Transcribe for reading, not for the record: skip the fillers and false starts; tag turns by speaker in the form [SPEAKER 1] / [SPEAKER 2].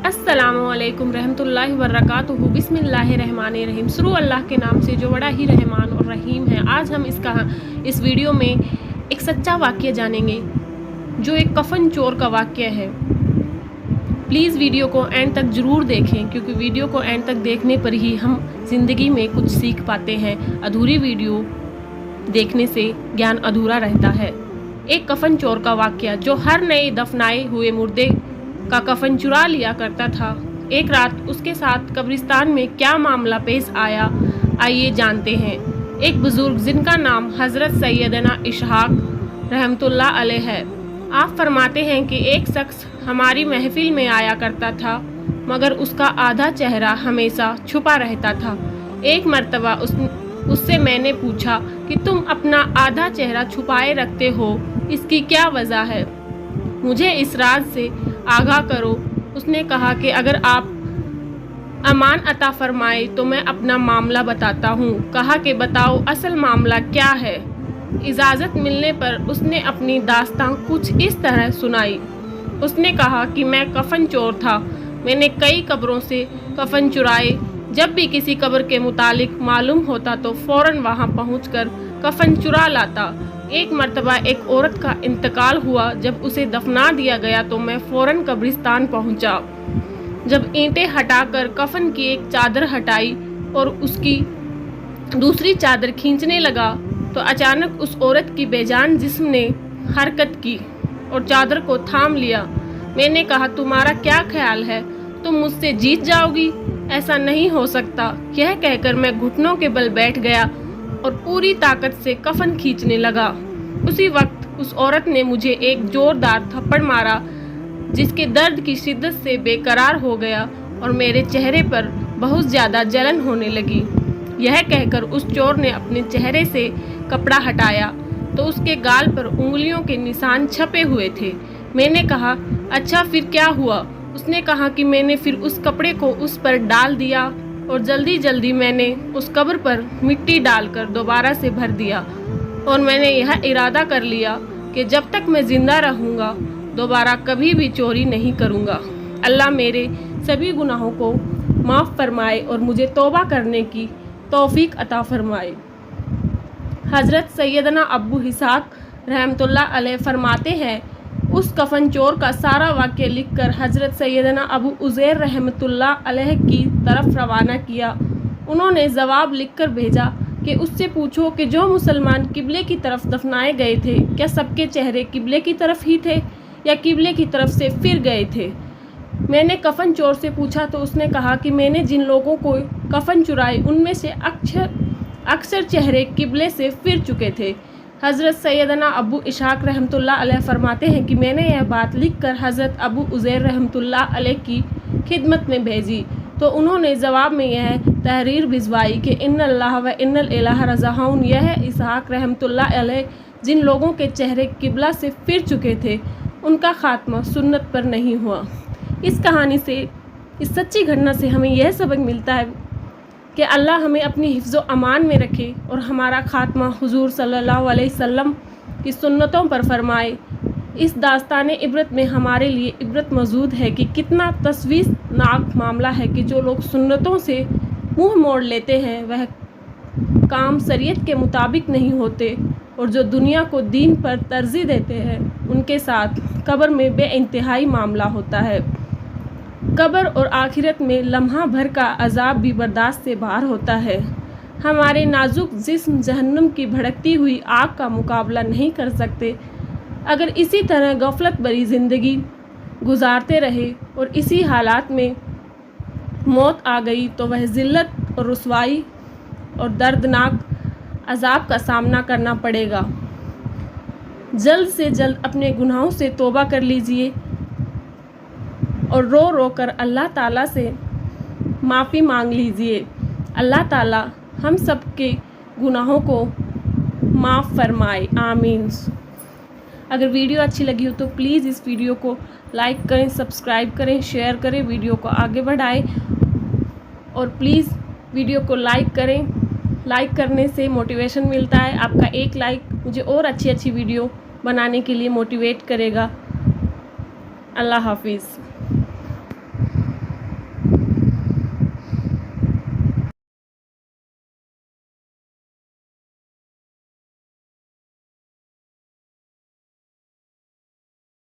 [SPEAKER 1] अस्सलामुअलैकुम रहमतुल्लाहि वबरकातुहू। बिस्मिल्लाहिर्रहमानिर्रहीम। शुरू अल्लाह के नाम से जो बड़ा ही रहमान और रहीम है। आज हम इस वीडियो में एक सच्चा वाक़या जानेंगे जो एक कफन चोर का वाक़या है। प्लीज़ वीडियो को एंड तक ज़रूर देखें, क्योंकि वीडियो को एंड तक देखने पर ही हम ज़िंदगी में कुछ सीख पाते हैं। अधूरी वीडियो देखने से ज्ञान अधूरा रहता है। एक कफन चोर का वाक़या जो हर नए दफनाए हुए मुर्दे का कफन चुरा लिया करता था। एक रात उसके साथ कब्रिस्तान में क्या मामला पेश आया, आइए जानते हैं। एक बुज़ुर्ग जिनका नाम हज़रत सैयदना इशहाक रहमतुल्लाह अलैह है, आप फरमाते हैं कि एक शख्स हमारी महफिल में आया करता था, मगर उसका आधा चेहरा हमेशा छुपा रहता था। एक मर्तबा उससे मैंने पूछा कि तुम अपना आधा चेहरा छुपाए रखते हो, इसकी क्या वजह है? मुझे इस राज से आगाह करो। उसने कहा कि अगर आप अमान अता फरमाए तो मैं अपना मामला बताता हूँ। कहा कि बताओ असल मामला क्या है। इजाज़त मिलने पर उसने अपनी दास्तां कुछ इस तरह सुनाई। उसने कहा कि मैं कफन चोर था। मैंने कई कब्रों से कफन चुराए। जब भी किसी कब्र के मुतालिक मालूम होता तो फ़ौरन वहाँ पहुँचकर कफन चुरा लाता। एक मर्तबा एक औरत का इंतकाल हुआ। जब उसे दफना दिया गया तो मैं फ़ौरन कब्रिस्तान पहुँचा। जब ईंटें हटाकर कफन की एक चादर हटाई और उसकी दूसरी चादर खींचने लगा तो अचानक उस औरत की बेजान जिस्म ने हरकत की और चादर को थाम लिया। मैंने कहा, तुम्हारा क्या ख्याल है, तुम मुझसे जीत जाओगी? ऐसा नहीं हो सकता। यह कहकर मैं घुटनों के बल बैठ गया और पूरी ताकत से कफन खींचने लगा। उसी वक्त उस औरत ने मुझे एक जोरदार थप्पड़ मारा, जिसके दर्द की शिद्दत से बेकरार हो गया और मेरे चेहरे पर बहुत ज़्यादा जलन होने लगी। यह कहकर उस चोर ने अपने चेहरे से कपड़ा हटाया तो उसके गाल पर उंगलियों के निशान छपे हुए थे। मैंने कहा, अच्छा फिर क्या हुआ? उसने कहा कि मैंने फिर उस कपड़े को उस पर डाल दिया और जल्दी जल्दी मैंने उस कब्र पर मिट्टी डालकर दोबारा से भर दिया और मैंने यह इरादा कर लिया कि जब तक मैं ज़िंदा रहूँगा दोबारा कभी भी चोरी नहीं करूँगा। अल्लाह मेरे सभी गुनाहों को माफ़ फरमाए और मुझे तौबा करने की तौफीक अता फरमाए। हज़रत सैयदना अबू इस्हाक रहमतुल्लाह अलैह फरमाते हैं, उस कफन चोर का सारा वाक़या लिखकर हज़रत सैयदना अबू उज़ैर रहमतुल्लाह अलैह की तरफ रवाना किया। उन्होंने जवाब लिखकर भेजा कि उससे पूछो कि जो मुसलमान किबले की तरफ दफनाए गए थे, क्या सबके चेहरे किबले की तरफ ही थे या किबले की तरफ से फिर गए थे? मैंने कफन चोर से पूछा तो उसने कहा कि मैंने जिन लोगों को कफन चुराए उनमें से अक्सर चेहरे किबले से फिर चुके थे। हज़रत सैयदना अबू इशहाक रहमतुल्लाह अलैह फरमाते हैं कि मैंने यह बात लिखकर हज़रत अबू उज़ैर रहमतुल्लाह अलैह की खिदमत में भेजी तो उन्होंने जवाब में यह तहरीर भिजवाई कि इन्नल्लाह व इन्नल इलाहा रज़ाऊन। यह इस्हाक रहमतुल्लाह अलैह जिन लोगों के चेहरे किबला से फिर चुके थे उनका खात्मा सुन्नत पर नहीं हुआ। इस कहानी से, इस सच्ची घटना से हमें यह सबक मिलता है कि अल्लाह हमें अपनी हिफ्ज़ अमान में रखे और हमारा खात्मा हुजूर सल्लल्लाहु अलैहि वसल्लम की सुन्नतों पर फरमाए। इस दास्तान इबरत में हमारे लिए इबरत मौजूद है कि कितना तस्वीरनाक मामला है कि जो लोग सुन्नतों से मुंह मोड़ लेते हैं वह काम शरीयत के मुताबिक नहीं होते और जो दुनिया को दीन पर तरजीह देते हैं उनके साथ कब्र में बेइंतहाई मामला होता है। कब्र और आखिरत में लम्हा भर का अजाब भी बर्दाश्त से बाहर होता है। हमारे नाजुक जिस्म जहन्नुम की भड़कती हुई आग का मुकाबला नहीं कर सकते। अगर इसी तरह गफलत भरी ज़िंदगी गुजारते रहे और इसी हालात में मौत आ गई तो वह ज़िल्लत और रुसवाई और दर्दनाक अजाब का सामना करना पड़ेगा। जल्द से जल्द अपने गुनाहों से तौबा कर लीजिए और रो रो कर अल्लाह ताला से माफ़ी मांग लीजिए। अल्लाह ताला हम सब के गुनाहों को माफ़ फरमाए, आमीन। अगर वीडियो अच्छी लगी हो तो प्लीज़ इस वीडियो को लाइक करें, सब्सक्राइब करें, शेयर करें, वीडियो को आगे बढ़ाएं और प्लीज़ वीडियो को लाइक करें। लाइक करने से मोटिवेशन मिलता है। आपका एक लाइक मुझे और अच्छी वीडियो बनाने के लिए मोटिवेट करेगा। अल्लाह हाफिज़।